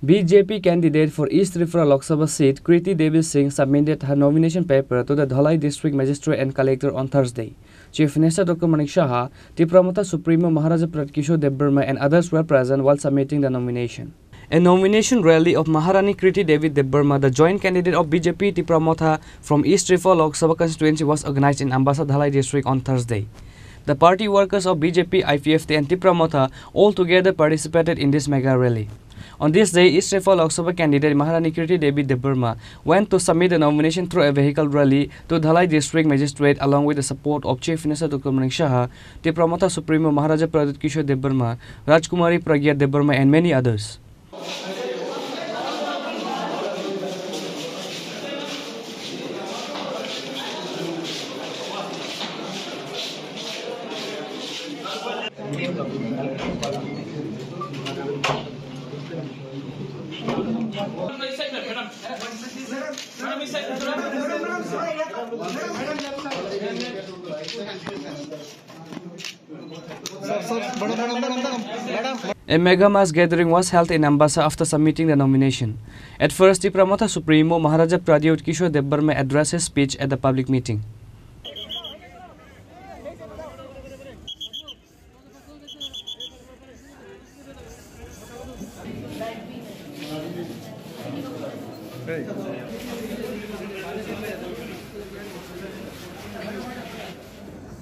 BJP candidate for East Tripura Lok Sabha seat, Kriti Devi Singh, submitted her nomination paper to the Dhalai District Magistrate and Collector on Thursday. Chief Minister Dr. Manik Saha, Tipramota Supremo Maharaja Pradip Kishore Debbarma and others were present while submitting the nomination. A nomination rally of Maharani Kriti Devi Debbarma, the joint candidate of BJP Tipramota from East Tripura Lok Sabha constituency, was organized in Ambassa Dhalai district on Thursday. The party workers of BJP, IPFT and Tipramota all together participated in this mega rally. On this day, East Tripura Lok Sabha candidate Maharani Kriti Devi Debbarma went to submit the nomination through a vehicle rally to Dhalai District Magistrate along with the support of Chief Minister Dr. Manik Saha, Tipramota Supremo Maharaja Pradip Kishore Debbarma, Rajkumari Pragya Debbarma and many others. A mega mass gathering was held in Ambassa after submitting the nomination. At first, Tipramota Supremo Maharaja Pradip Kishore Debbarma addressed his speech at the public meeting.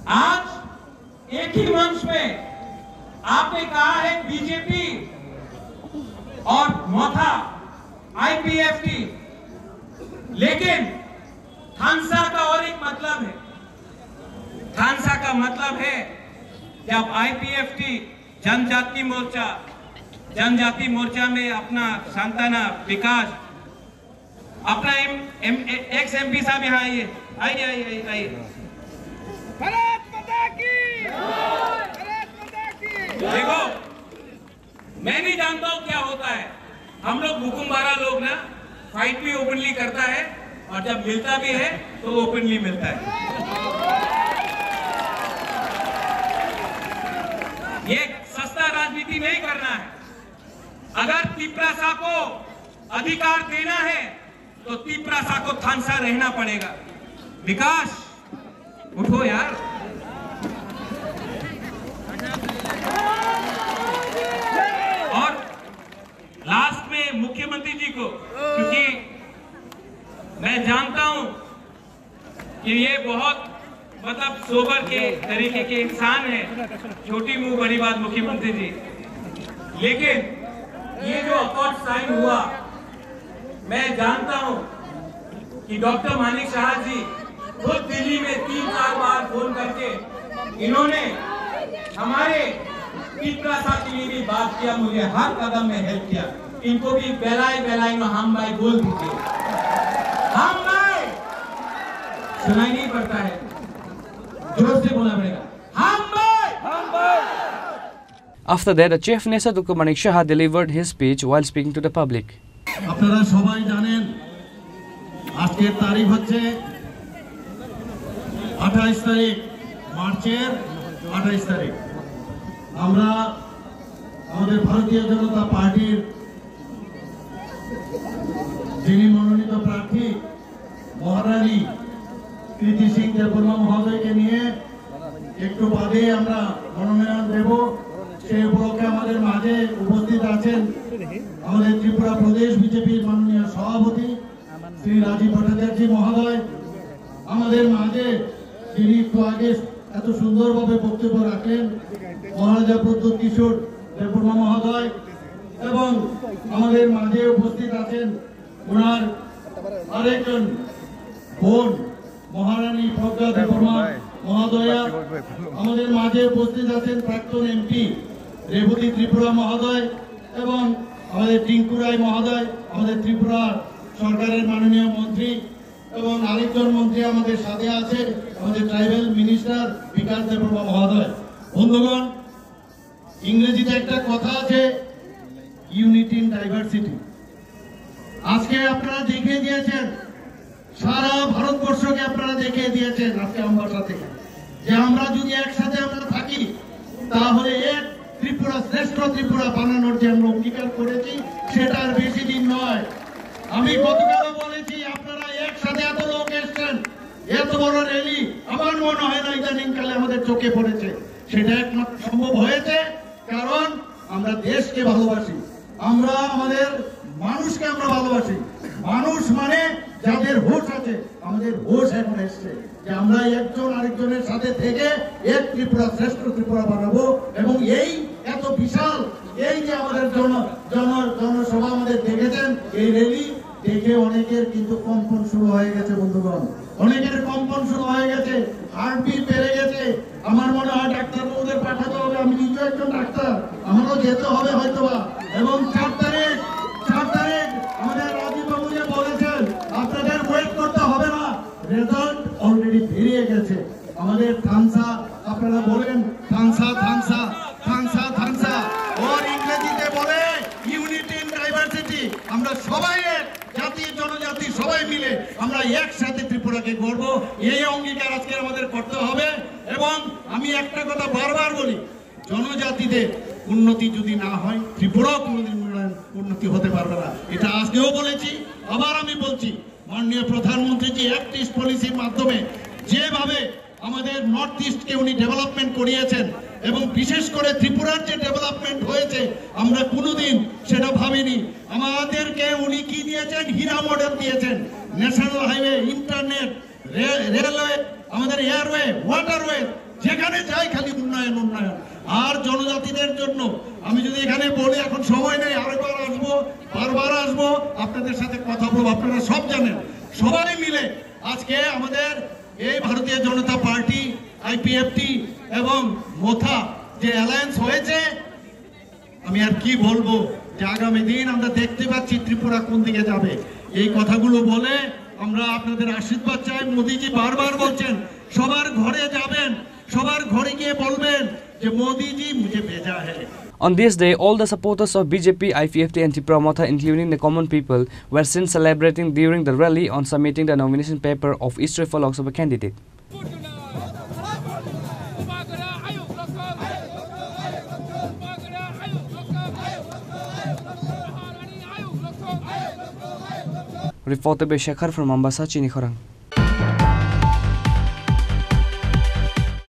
आज एक ही मंच में आपने कहा है BJP और मोथा IPFT, लेकिन थानसा का और एक मतलब है। थानसा का मतलब है जब आईपीएफटी जनजाति मोर्चा में अपना सांताना विकास, अपना एक्स एमपी साहब यहाँ आइए आइए आइए। भारत माता की, भारत माता की। देखो, मैं नहीं जानता हूँ क्या होता है। हम लोग हुकुमबारा लोग ना फाइट भी ओपनली करता है और जब मिलता भी है तो ओपनली मिलता है। ये सस्ता राजनीति नहीं करना है। अगर तिपरासा को अधिकार देना है तो तिपरासा को थानसा रहना पड़ेगा। विकास उठो यार। और लास्ट में मुख्यमंत्री जी को, क्योंकि मैं जानता हूं कि ये बहुत मतलब सोबर के तरीके के इंसान है, छोटी मुंह बड़ी बात मुख्यमंत्री जी, लेकिन ये जो अकॉर्ड साइन हुआ, मैं जानता हूं कि डॉक्टर मानिक शाह जी खुद दिल्ली में 3-4 बार फोन करके इन्होंने हमारे तिपरासा के लिए भी बात किया, मुझे हर कदम में हेल्प किया। इनको भी बेलाई में हम भाई बोल दीजिए, हम भाई सुनाई नहीं पड़ता है, जोर से बोलना पड़ेगा, हम भाई, हम भाई। After that, the Chief Minister Dr. Manik Saha delivered his speech while speaking to the public. আপনারা সবাই জানেন আজকের তারিখ হচ্ছে 28 তারিখ, মার্চের 28 তারিখ। আমরা আমাদের ভারতীয় জনতা পার্টির যিনি মনোনীত প্রার্থী মহারানী কৃতি সিং দেববর্মা মহোদয়কে নিয়ে একটু বাদে আমরা মনোনয়ন দেব। সেই উপলক্ষে আমাদের মাঝে উপস্থিত আছেন আমাদের ত্রিপুরা প্রদেশ বিজেপির মাননীয় সভাপতি শ্রী রাজীব ভট্টাচার্য মহোদয়, আমাদের মাঝে যিনি একটু আগে এত সুন্দরভাবে বক্তব্য রাখলেন মহারাজা প্রদ্যুৎ কিশোর দেববর্মা মহোদয়, এবং আমাদের মাঝে উপস্থিত আছেন ওনার আরেকজন বোন মহারানী প্রজ্ঞা দেববর্মা মহোদয়া, আমাদের মাঝে উপস্থিত আছেন প্রাক্তন এমপি রেবতী ত্রিপুরা মহোদয়, এবং আমাদের টিঙ্কু রায় মহোদয়, আমাদের ত্রিপুরা সরকারের মাননীয় মন্ত্রী, এবং আরেকজন মন্ত্রী আমাদের সাথে আছে আমাদের ট্রাইবাল মিনিস্টার বিকাশ দেববর্মা মহোদয়। বন্ধুগণ, ইংরেজিতে একটা কথা আছে, ইউনিটি ইন ডাইভার্সিটি। আজকে আপনারা দেখিয়ে দিয়েছেন, সারা ভারতবর্ষকে আপনারা দেখিয়ে দিয়েছেন আজকে আম্বাসা থেকে, যে আমরা যদি একসাথে আমরা থাকি তাহলে এক ত্রিপুরা ত্রিপুরা শ্রেষ্ঠ ত্রিপুরা বানানোর যে আমরা অঙ্গীকার করেছি সেটা আর বেশি দিন নয়। আমি গতকালও বলেছি, আপনারা একসাথে এত লোক এসছেন, এত বড় র্যালি আমার মনে হয় না ইদানিংকালে আমাদের চোখে পড়েছে। সেটা একমাত্র সম্ভব হয়েছে কারণ আমরা দেশকে ভালোবাসি, আমরা আমাদের মানুষকে আমরা ভালোবাসি। মানুষ মানে যাদের হোশ আছে, আমাদের হোশ এখন এসছে যে আমরা একজন আরেকজনের সাথে থেকে এক ত্রিপুরা শ্রেষ্ঠ ত্রিপুরা বানাবো। এবং এই এত বিশাল এই যে আমাদের জনসভা আমাদের দেখেছেন, এই র্যালি দেখে অনেকের কিন্তু কম্পন শুরু হয়ে গেছে বন্ধুগণ, অনেকের কম্পন শুরু হয়ে গেছে, হার্টবিট বেড়ে গেছে। আমার মনে হয় ডাক্তারবাবুদের পাঠাতে হবে, আমি নিজেও একজন ডাক্তার, আমারও যেতে হবে হয়তোবা। এবং 4 তারিখ আমাদের রাজীববাবু যে বলেছেন আপনাদের ওয়েট করতে হবে না, রেজাল্ট অলরেডি বেরিয়ে গেছে। আমাদের থানসা, আপনারা বলেন থানসা ওর ইংরেজিতে বলে ইউনিটি ইন ডাইভার্সিটি। আমরা সবাই জাতি জনজাতি সবাই মিলে আমরা একসাথে ত্রিপুরাকে গড়ব, এই অঙ্গীকার আজকে আমাদের করতে হবে। এবং আমি একটা কথা বারবার বলি, জনজাতিদের উন্নতি যদি না হয় ত্রিপুরাও কোনোদিন উন্নতি হতে পারবে না। এটা আজকেও বলেছি, আবার আমি বলছি, মাননীয় প্রধানমন্ত্রী যে অ্যাক্ট ইস্ট পলিসির মাধ্যমে যেভাবে আমাদের নর্থ ইস্টকে উনি ডেভেলপমেন্ট করিয়েছেন এবং বিশেষ করে ত্রিপুরার যে ডেভেলপমেন্ট হয়েছে আমরা কোনোদিন সেটা ভাবিনি। আমাদেরকে উনি কি দিয়েছেন? হীরা মডেল দিয়েছেন। ন্যাশনাল হাইওয়ে, ইন্টারনেট, রেলওয়ে, আমাদের এয়ারওয়ে, ওয়াটারওয়ে, যেখানে যাই খালি উন্নয়ন। আর জনজাতিদের জন্য আমি যদি এখানে বলি, এখন সময় নেই, আরেকবার আসবো, বারবার আসবো, আপনাদের সাথে কথা বলবো। আপনারা সব জানেন, সবাই মিলে আজকে আমাদের এই ভারতীয় জনতা পার্টি, আইপিএফটি এবং মোথা যে অ্যালায়েন্স হয়েছে, আমি আর কি বলবো, যে আগামী দিন আমরা দেখতে পাচ্ছি ত্রিপুরা কোন দিকে যাবে। এই কথাগুলো বলে আমরা আপনাদের আশীর্বাদ চাই। মোদিজি বারবার বলছেন সবার ঘরে যাবেন, সবার ঘরে গিয়ে বলবেন যে মোদিজি মুঝে ভেজা হ্যায়। On this day, all the supporters of BJP, IPFT and Tripura Motha, including the common people, were seen celebrating during the rally on submitting the nomination paper of East Tripura Lok Sabha candidate. Reported by Shekhar from Mombasa, Chini Khorang.